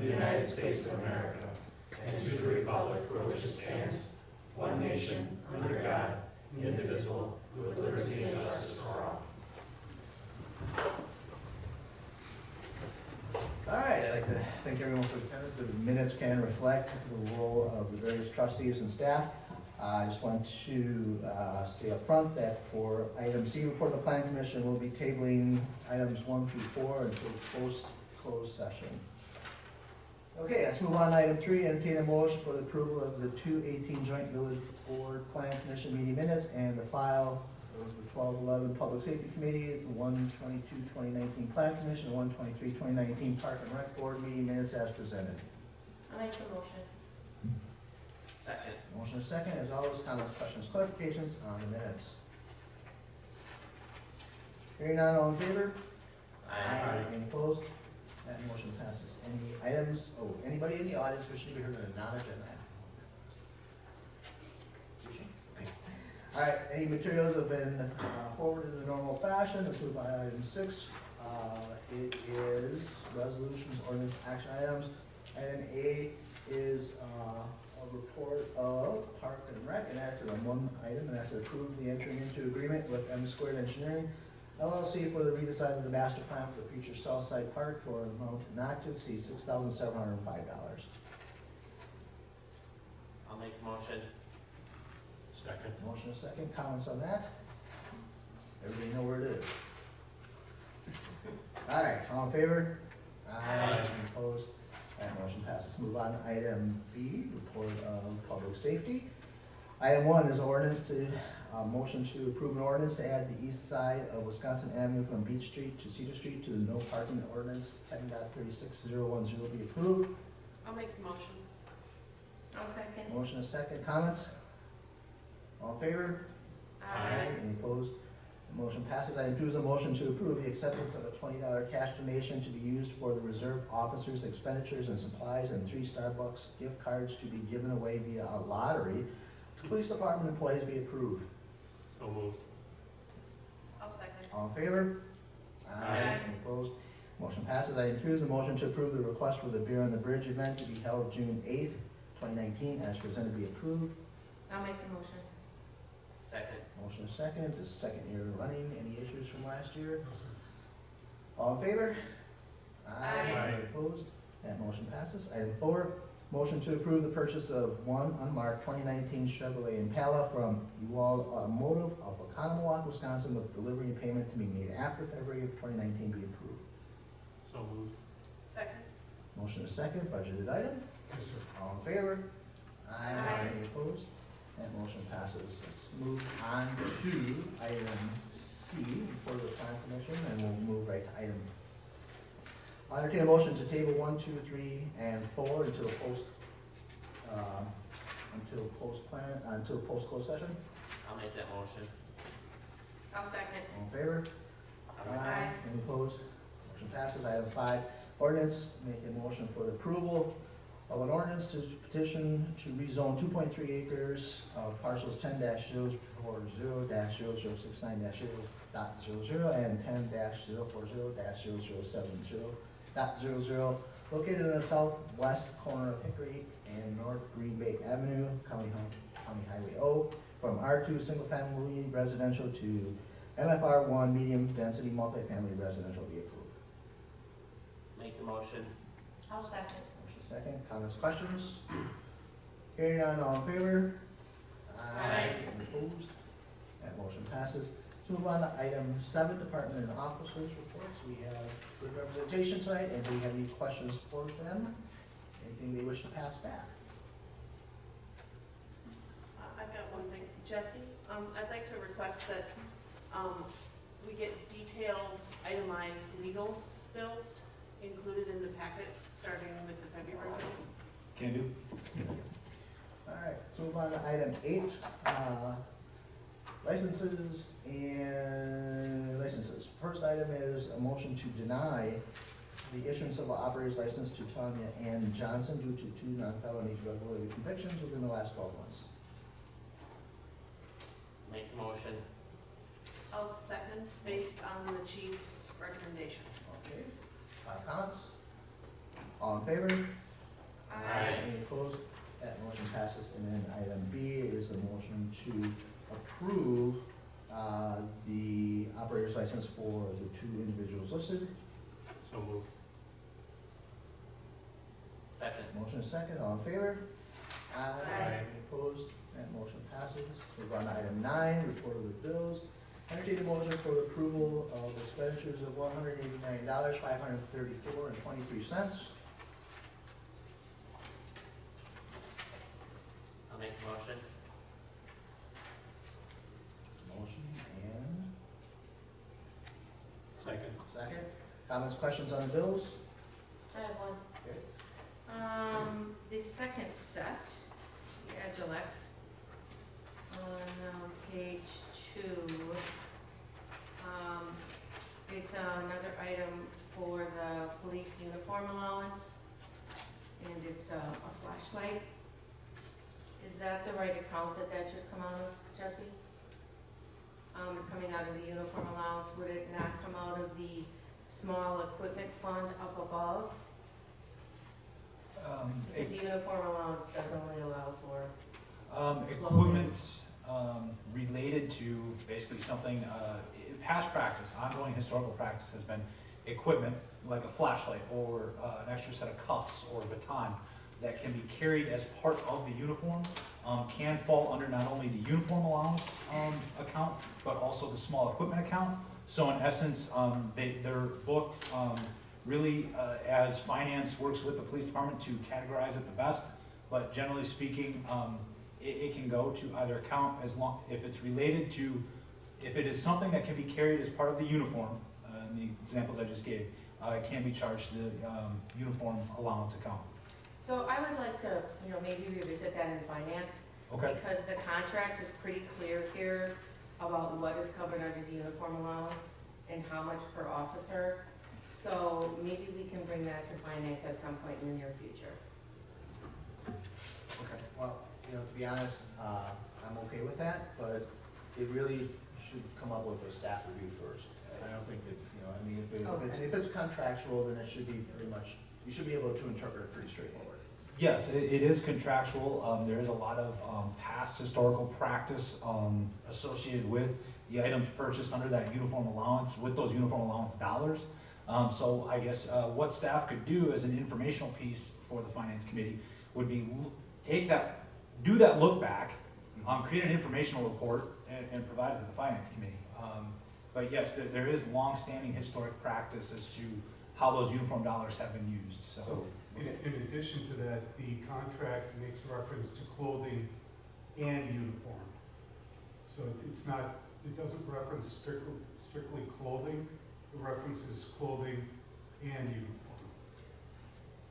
the United States of America, and to the republic for which it stands, one nation, under God, indivisible, with liberty and justice for all. All right, I'd like to thank everyone for attendance. The minutes can reflect the role of the various trustees and staff. I just want to say up front that for item C, report of the Planning Commission, we'll be tabling items 1 through 4 until post-closed session. Okay, let's move on to item 3, entertain a motion for the approval of the 2/18 Joint Village Board Plan Commission meeting minutes and the file of the 12/11 Public Safety Committee, the 1/22/2019 Plan Commission, and 1/23/2019 Park and Rec Board meeting minutes as presented. I'll make the motion. Second. Motion is second, as always, comments, questions, clarifications on the minutes. Hearing none, all in favor? Aye. Any opposed? That motion passes. Any items, anybody in the audience wishing to be heard on a non-agenda item? Okay. All right, any materials have been forwarded in the normal fashion. Let's move on to item 6. It is resolutions, ordinance, action items. Item A is a report of Park and Rec, and that's the one item, and that's to approve the entering into agreement with M2 Engineering LLC for the redesign of the master plan for the future Southside Park for an amount not to exceed $6,705. I'll make the motion. Second. Motion is second, comments on that? Everybody know where it is? All right, all in favor? Aye. Any opposed? That motion passes. Move on to item B, report of public safety. Item 1 is ordinance to, motion to approve an ordinance to add the east side of Wisconsin Avenue from Beach Street to Cedar Street to the no parking ordinance 10.36010 be approved. I'll make the motion. I'll second. Motion is second, comments? All in favor? Any opposed? The motion passes. Item 2 is a motion to approve the acceptance of a $20 cash donation to be used for the reserve officers' expenditures and supplies and 3 Starbucks gift cards to be given away via a lottery to police department employees be approved. So moved. I'll second. All in favor? Aye. Any opposed? Motion passes. Item 3 is a motion to approve the request for the Beer on the Bridge event to be held June 8th, 2019, as presented be approved. I'll make the motion. Second. Motion is second. This is second year running. Any issues from last year? All in favor? Aye. Any opposed? That motion passes. Item 4, motion to approve the purchase of one unmarked 2019 Chevrolet Impala from Ewald Automotive of Oconomowoc, Wisconsin, with delivery and payment to be made after February of 2019 be approved. So moved. Second. Motion is second. Budgeted item. Yes, sir. All in favor? Aye. Any opposed? That motion passes. Let's move on to item C, before the Plan Commission, and we'll move right to item. I'll entertain a motion to table 1, 2, 3, and 4 until post-closed session. I'll make that motion. I'll second. All in favor? Aye. Any opposed? Motion passes. Item 5, ordinance, make a motion for the approval of an ordinance to petition to rezone 2.3 acres of parcels 10-040-0069-0.00 and 10-040-0070.00 located in the southwest corner of Hickory and North Green Bay Avenue, County Highway O, from R2 single-family residential to MFR1 medium-density multifamily residential be approved. Make the motion. I'll second. Motion second, comments, questions? Hearing none, all in favor? Aye. Any opposed? That motion passes. Let's move on to item 7, department and officers reports. We have good representation tonight, and do we have any questions for them? Anything they wish to pass back? I've got one thing. Jesse, I'd like to request that we get detailed itemized legal bills included in the packet, starting with the February bills. Can do. All right, let's move on to item 8, licenses and licenses. First item is a motion to deny the issuance of an operator's license to Tanya Ann Johnson due to 2 non-felony drug-related convictions within the last 12 months. Make the motion. I'll second, based on the chief's recommendation. Okay, comments? All in favor? Aye. Any opposed? That motion passes. And then item B is the motion to approve the operator's license for the two individuals listed. So moved. Second. Motion is second, all in favor? Aye. Any opposed? That motion passes. Move on to item 9, report of the bills. Entertain a motion for approval of expenditures of $189,534.23. I'll make the motion. Motion and Second. second. Comments, questions on the bills? I have one. Okay. The second set, the Agilex, on page 2, it's another item for the police uniform allowance, and it's a flashlight. Is that the right account that should come out of, Jesse? It's coming out of the uniform allowance, would it not come out of the small equipment fund up above? Because the uniform allowance doesn't only allow for, Equipment related to basically something, past practice, ongoing historical practice has been equipment like a flashlight or an extra set of cuffs or a baton that can be carried as part of the uniform, can fall under not only the uniform allowance account, but also the small equipment account. So in essence, they're booked really as finance works with the police department to categorize it the best. But generally speaking, it can go to either account as long, if it's related to, if it is something that can be carried as part of the uniform, in the examples I just gave, it can be charged to the uniform allowance account. so I would like to, maybe revisit that in finance. Okay. Because the contract is pretty clear here about what is covered under the uniform allowance and how much per officer. So maybe we can bring that to finance at some point in the near future. Okay. Well, to be honest, I'm okay with that, but it really should come up with a staff review first. I don't think that, if it's contractual, then it should be pretty much, you should be able to interpret it pretty straightforward. Yes, it is contractual. There is a lot of past historical practice associated with the items purchased under that uniform allowance, with those uniform allowance dollars. So I guess what staff could do as an informational piece for the finance committee would be do that look back, create an informational report and provide it to the finance committee. But yes, there is longstanding historic practice as to how those uniform dollars have been used, so. In addition to that, the contract makes reference to clothing and uniform. So it's not, it doesn't reference strictly clothing, it references clothing and uniform.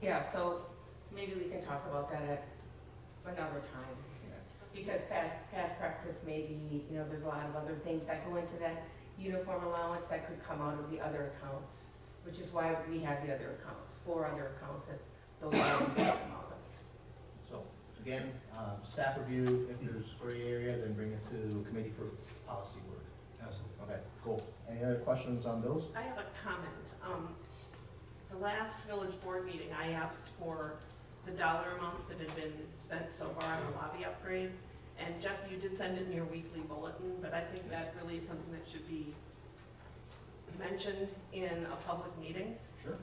Yeah, so maybe we can talk about that at another time. Because past practice, maybe, there's a lot of other things that go into that uniform allowance that could come out of the other accounts, which is why we have the other accounts, 4 other accounts that those items have come out of. So, again, staff review, if there's gray area, then bring it to committee for policy work. Absolutely. Okay, cool. Any other questions on those? I have a comment. The last village board meeting, I asked for the dollar amounts that had been spent so far on the lobby upgrades. And Jesse, you did send it in your weekly bulletin, but I think that really is something that should be mentioned in a public meeting. Sure.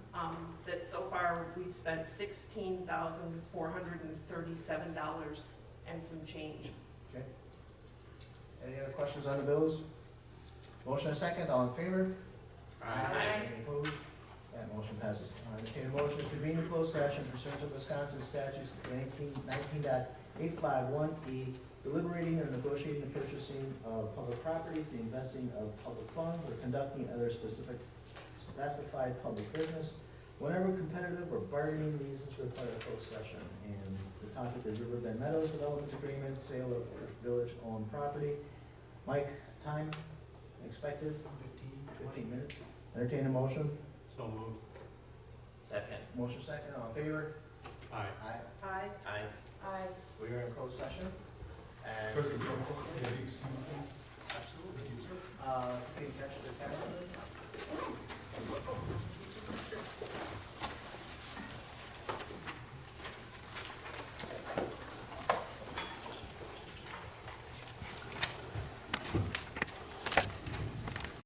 That so far we've spent $16,437 and some change. Okay. Any other questions on the bills? Motion and second, all in favor? Aye. Any opposed? That motion passes. Entertain a motion to convene a closed session pursuant to Wisconsin statutes 19.851E, deliberating or negotiating the purchasing of public properties, the investing of public funds, or conducting other specified public business, whenever competitive or bargaining reasons require a closed session. And the topic is Riverbend Meadows Development Agreement, sale of village-owned property. Mike, time expected? 15 minutes. Entertain a motion. So moved. Second. Motion second, all in favor? Aye. Aye. Aye. Aye. Aye. We are in closed session. And, President Trumbull, can you excuse me? absolutely. Can you catch the camera?